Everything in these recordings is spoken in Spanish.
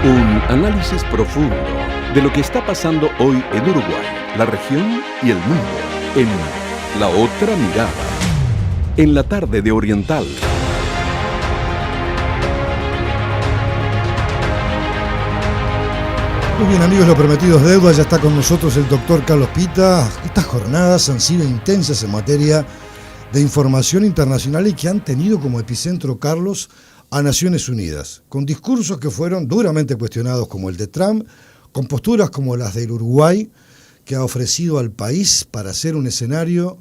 Un análisis profundo de lo que está pasando hoy en Uruguay, la región y el mundo en La Otra Mirada, en la tarde de Oriental. Muy bien, amigos, lo prometido es deuda. Ya está con nosotros el doctor Carlos Pita. Estas jornadas han sido intensas en materia de información internacional y que han tenido como epicentro, Carlos, a Naciones Unidas, con discursos que fueron duramente cuestionados como el de Trump, con posturas como las del Uruguay, que ha ofrecido al país para ser un escenario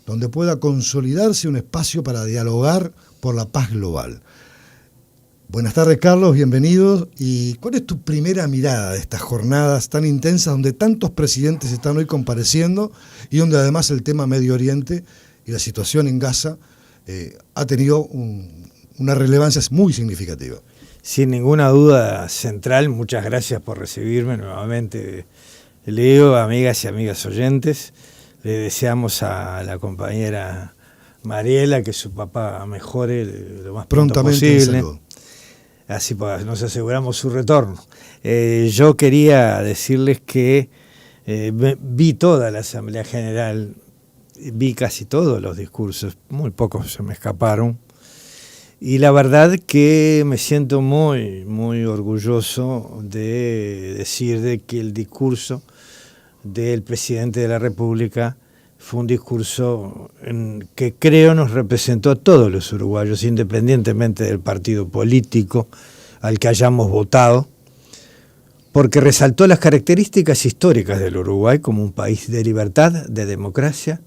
donde pueda consolidarse un espacio para dialogar por la paz global. Buenas tardes, Carlos, bienvenido. ¿Y cuál es tu primera mirada de estas jornadas tan intensas donde tantos presidentes están hoy compareciendo y donde además el tema Medio Oriente y la situación en Gaza ha tenido una relevancia muy significativa? Sin ninguna duda central, muchas gracias por recibirme nuevamente. Leo, amigas y amigas oyentes, le deseamos a la compañera Mariela que su papá mejore lo más pronto posible. Así nos aseguramos su retorno. Yo quería decirles que vi toda la Asamblea General, vi casi todos los discursos, muy pocos se me escaparon. Y la verdad que me siento muy, muy orgulloso de decir de que el discurso del presidente de la República fue un discurso que creo nos representó a todos los uruguayos, independientemente del partido político al que hayamos votado, porque resaltó las características históricas del Uruguay como un país de libertad, de democracia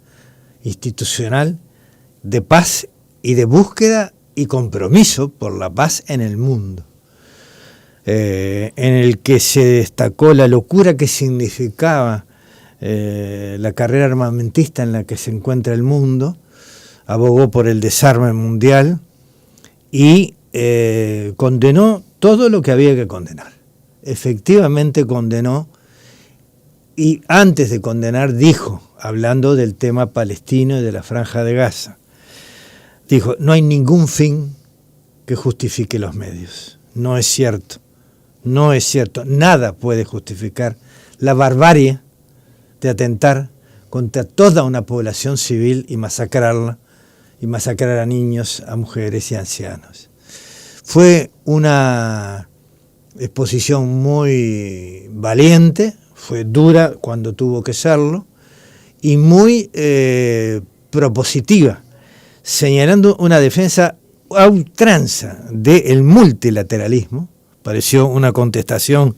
institucional, de paz y de búsqueda y compromiso por la paz en el mundo, en el que se destacó la locura que significaba la carrera armamentista en la que se encuentra el mundo, abogó por el desarme mundial y condenó todo lo que había que condenar. Efectivamente condenó, y antes de condenar dijo, hablando del tema palestino y de la Franja de Gaza, dijo, no hay ningún fin que justifique los medios. No es cierto, no es cierto. Nada puede justificar la barbarie de atentar contra toda una población civil y masacrarla, y masacrar a niños, a mujeres y a ancianos. Fue una exposición muy valiente, fue dura cuando tuvo que serlo, y muy propositiva, señalando una defensa a ultranza del multilateralismo. Pareció una contestación,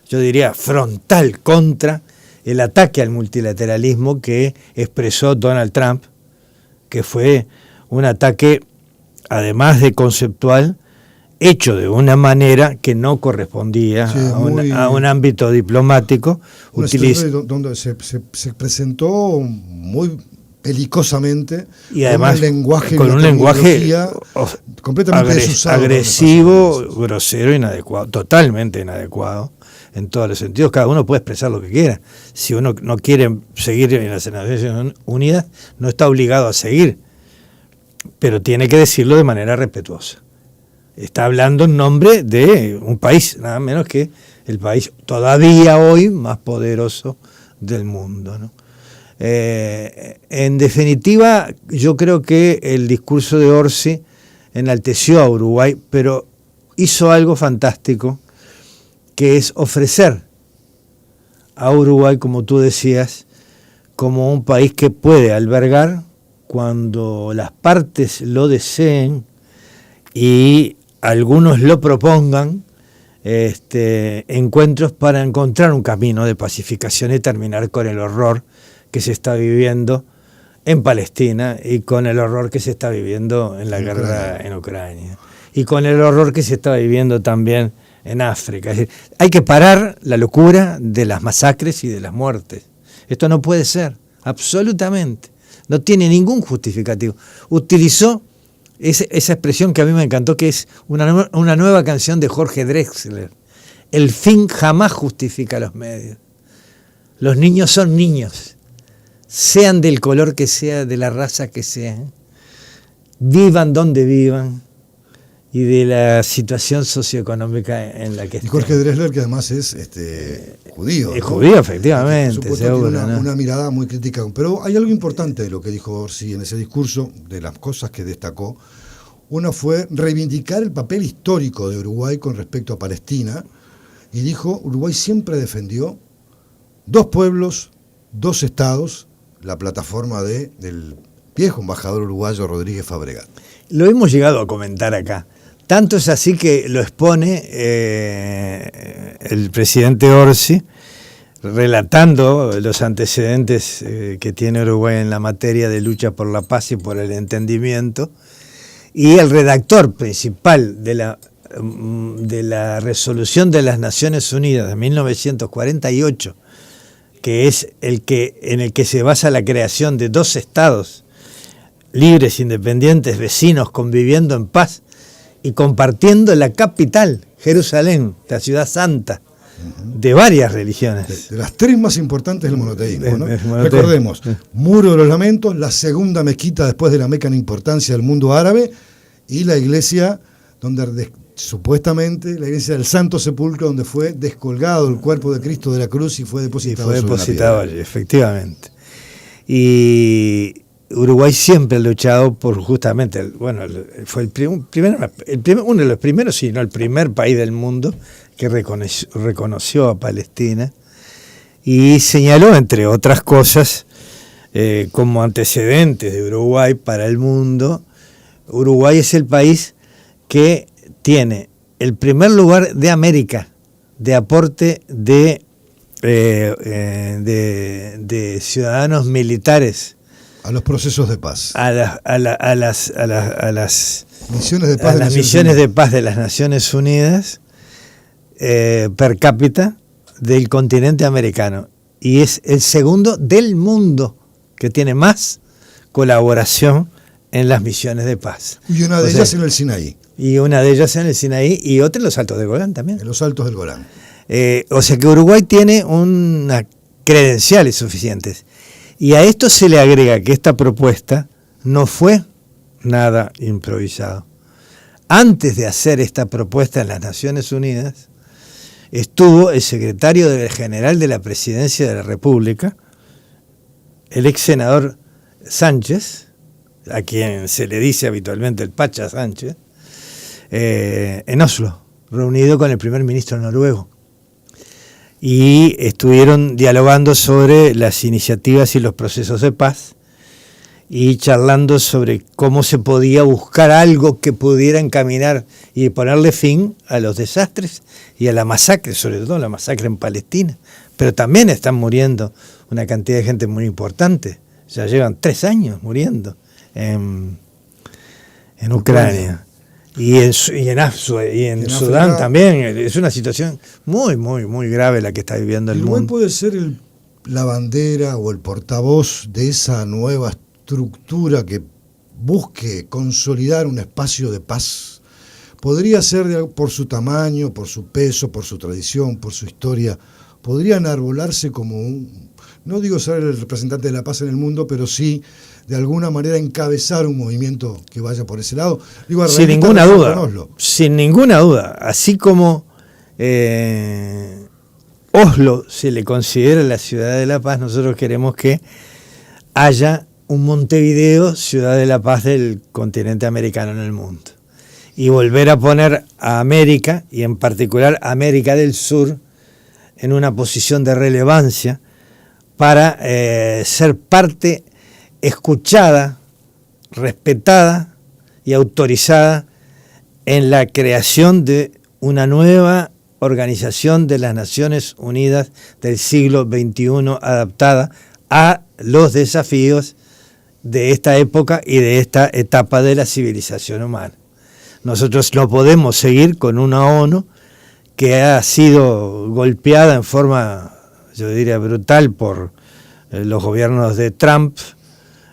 yo diría, frontal contra el ataque al multilateralismo que expresó Donald Trump, que fue un ataque, además de conceptual, hecho de una manera que no correspondía a un ámbito diplomático. Donde se presentó muy belicosamente, y además con un lenguaje completamente desusado, agresivo, grosero, inadecuado, totalmente inadecuado en todos los sentidos. Cada uno puede expresar lo que quiera. Si uno no quiere seguir en las Naciones Unidas, no está obligado a seguir, pero tiene que decirlo de manera respetuosa. Está hablando en nombre de un país, nada menos que el país todavía hoy más poderoso del mundo, ¿no? En definitiva, yo creo que el discurso de Orsi enalteció a Uruguay, pero hizo algo fantástico, que es ofrecer a Uruguay, como tú decías, como un país que puede albergar, cuando las partes lo deseen y algunos lo propongan, encuentros para encontrar un camino de pacificación y terminar con el horror que se está viviendo en Palestina y con el horror que se está viviendo en la guerra en Ucrania y con el horror que se está viviendo también en África. Es decir, hay que parar la locura de las masacres y de las muertes. Esto no puede ser, absolutamente. No tiene ningún justificativo. Utilizó esa expresión que a mí me encantó, que es una nueva canción de Jorge Drexler. El fin jamás justifica los medios. Los niños son niños, sean del color que sea, de la raza que sean, vivan donde vivan, y de la situación socioeconómica en la que está. Y Jorge Drexler, que además es judío. Es ¿no? judío, efectivamente. Por supuesto, seguro, tiene ¿no? una mirada muy crítica. Pero hay algo importante de lo que dijo Orsi en ese discurso, de las cosas que destacó. Una fue reivindicar el papel histórico de Uruguay con respecto a Palestina, y dijo, Uruguay siempre defendió 2 pueblos, 2 estados, la plataforma del viejo embajador uruguayo Rodríguez Fabregat. Lo hemos llegado a comentar acá. Tanto es así que lo expone el presidente Orsi, relatando los antecedentes que tiene Uruguay en la materia de lucha por la paz y por el entendimiento, y el redactor principal de la resolución de las Naciones Unidas de 1948, que es en el que se basa la creación de 2 estados libres, independientes, vecinos, conviviendo en paz y compartiendo la capital, Jerusalén, la ciudad santa, de varias religiones. De las 3 más importantes del monoteísmo, ¿no? El monoteísmo. Recordemos, Muro de los Lamentos, la segunda mezquita después de la Meca en importancia del mundo árabe, y la iglesia donde supuestamente la iglesia del Santo Sepulcro, donde fue descolgado el cuerpo de Cristo de la cruz y fue depositado allí, efectivamente. Y Uruguay siempre ha luchado por justamente, fue uno de los primeros, si no el primer país del mundo que reconoció a Palestina, y señaló, entre otras cosas, como antecedentes de Uruguay para el mundo, Uruguay es el país que tiene el primer lugar de América de aporte de ciudadanos militares a los procesos de paz, a las misiones de paz, de paz de las Naciones Unidas, per cápita del continente americano, y es el segundo del mundo que tiene más colaboración en las misiones de paz. Y una de ellas en el Sinaí. Y una de ellas en el Sinaí y otra en los Altos del Golán también. En los Altos del Golán. O sea que Uruguay tiene unas credenciales suficientes. Y a esto se le agrega que esta propuesta no fue nada improvisado. Antes de hacer esta propuesta en las Naciones Unidas, estuvo el secretario general de la Presidencia de la República, el ex senador Sánchez, a quien se le dice habitualmente el Pacha Sánchez, en Oslo, reunido con el primer ministro noruego. Y estuvieron dialogando sobre las iniciativas y los procesos de paz y charlando sobre cómo se podía buscar algo que pudiera encaminar y ponerle fin a los desastres y a la masacre, sobre todo la masacre en Palestina. Pero también están muriendo una cantidad de gente muy importante. Ya llevan 3 años muriendo en Ucrania. Y en Sudán también. Es una situación muy, muy, muy grave la que está viviendo el mundo. Puede ser la bandera o el portavoz de esa nueva estructura que busque consolidar un espacio de paz. Podría ser por su tamaño, por su peso, por su tradición, por su historia. Podría enarbolarse como no digo ser el representante de la paz en el mundo, pero sí de alguna manera encabezar un movimiento que vaya por ese lado. Digo, sin ninguna duda, así como Oslo se le considera la ciudad de la paz, nosotros queremos que haya un Montevideo, ciudad de la paz del continente americano en el mundo, y volver a poner a América, y en particular América del Sur, en una posición de relevancia para ser parte escuchada, respetada y autorizada en la creación de una nueva organización de las Naciones Unidas del siglo XXI adaptada a los desafíos de esta época y de esta etapa de la civilización humana. Nosotros no podemos seguir con una ONU que ha sido golpeada en forma, yo diría, brutal por los gobiernos de Trump,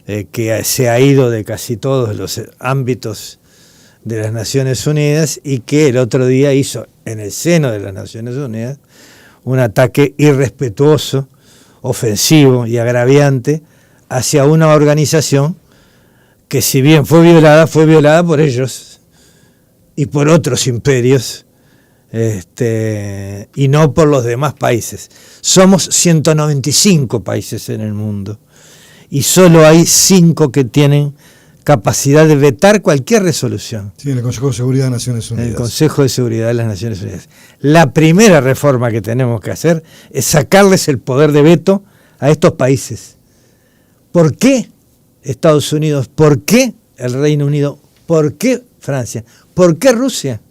que se ha ido de casi todos los ámbitos de las Naciones Unidas y que el otro día hizo en el seno de las Naciones Unidas un ataque irrespetuoso, ofensivo y agraviante hacia una organización que, si bien fue violada por ellos y por otros imperios, y no por los demás países. Somos 195 países en el mundo y solo hay 5 que tienen capacidad de vetar cualquier resolución. Sí, en el Consejo de Seguridad de Naciones Unidas. En el Consejo de Seguridad de las Naciones Unidas. La primera reforma que tenemos que hacer es sacarles el poder de veto a estos países. ¿Por qué Estados Unidos? ¿Por qué el Reino Unido? ¿Por qué Francia? ¿Por qué Rusia?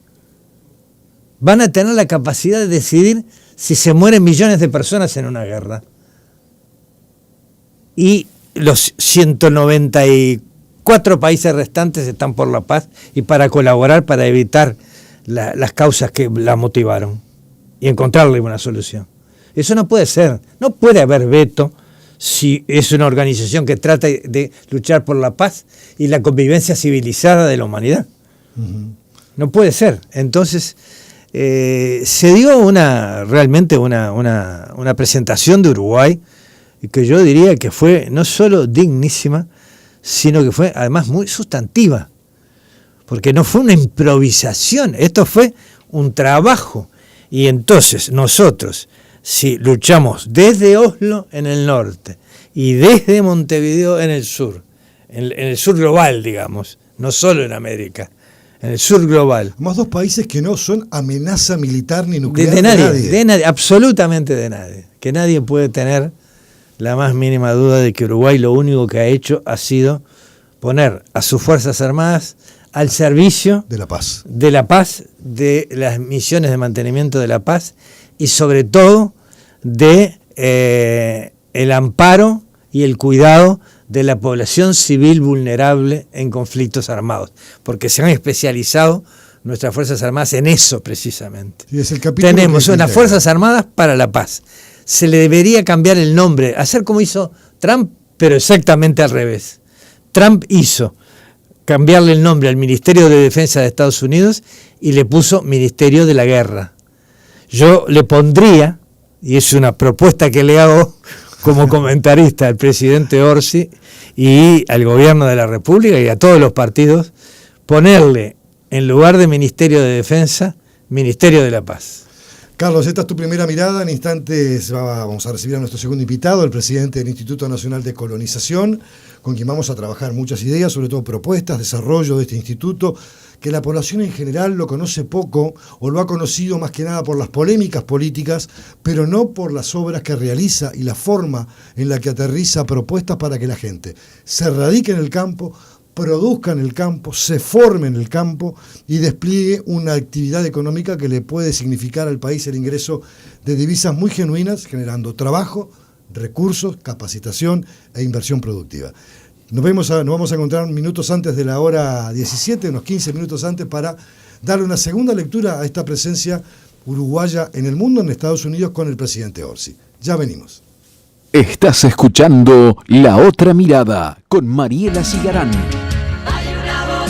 Van a tener la capacidad de decidir si se mueren millones de personas en una guerra. Y los 194 países restantes están por la paz y para colaborar para evitar las causas que la motivaron y encontrarle una solución. Eso no puede ser. No puede haber veto si es una organización que trata de luchar por la paz y la convivencia civilizada de la humanidad. Uh-huh. No puede ser. Entonces, se dio realmente una presentación de Uruguay que yo diría que fue no solo dignísima, sino que fue además muy sustantiva, porque no fue una improvisación, esto fue un trabajo. Y entonces nosotros, si luchamos desde Oslo en el norte y desde Montevideo en el sur global, digamos, no solo en América, en el sur global. Más 2 países que no son amenaza militar ni nuclear de nadie, absolutamente de nadie. Que nadie puede tener la más mínima duda de que Uruguay lo único que ha hecho ha sido poner a sus Fuerzas Armadas al servicio de la paz, de las misiones de mantenimiento de la paz y sobre todo de el amparo y el cuidado de la población civil vulnerable en conflictos armados, porque se han especializado nuestras Fuerzas Armadas en eso precisamente. Sí, es el capítulo. Tenemos unas Fuerzas Armadas para la paz. Se le debería cambiar el nombre, hacer como hizo Trump, pero exactamente al revés. Trump hizo cambiarle el nombre al Ministerio de Defensa de Estados Unidos y le puso Ministerio de la Guerra. Yo le pondría, y es una propuesta que le hago como comentarista al presidente Orsi y al gobierno de la República y a todos los partidos, ponerle en lugar de Ministerio de Defensa, Ministerio de la Paz. Carlos, esta es tu primera mirada. En instantes vamos a recibir a nuestro segundo invitado, el presidente del Instituto Nacional de Colonización, con quien vamos a trabajar muchas ideas, sobre todo propuestas, desarrollo de este instituto, que la población en general lo conoce poco o lo ha conocido más que nada por las polémicas políticas, pero no por las obras que realiza y la forma en la que aterriza propuestas para que la gente se radique en el campo, produzca en el campo, se forme en el campo y despliegue una actividad económica que le puede significar al país el ingreso de divisas muy genuinas, generando trabajo, recursos, capacitación e inversión productiva. Nos vamos a encontrar minutos antes de la hora 17, unos 15 minutos antes, para darle una segunda lectura a esta presencia uruguaya en el mundo, en Estados Unidos, con el presidente Orsi. Ya venimos. Estás escuchando La Otra Mirada con Mariela Cigarán.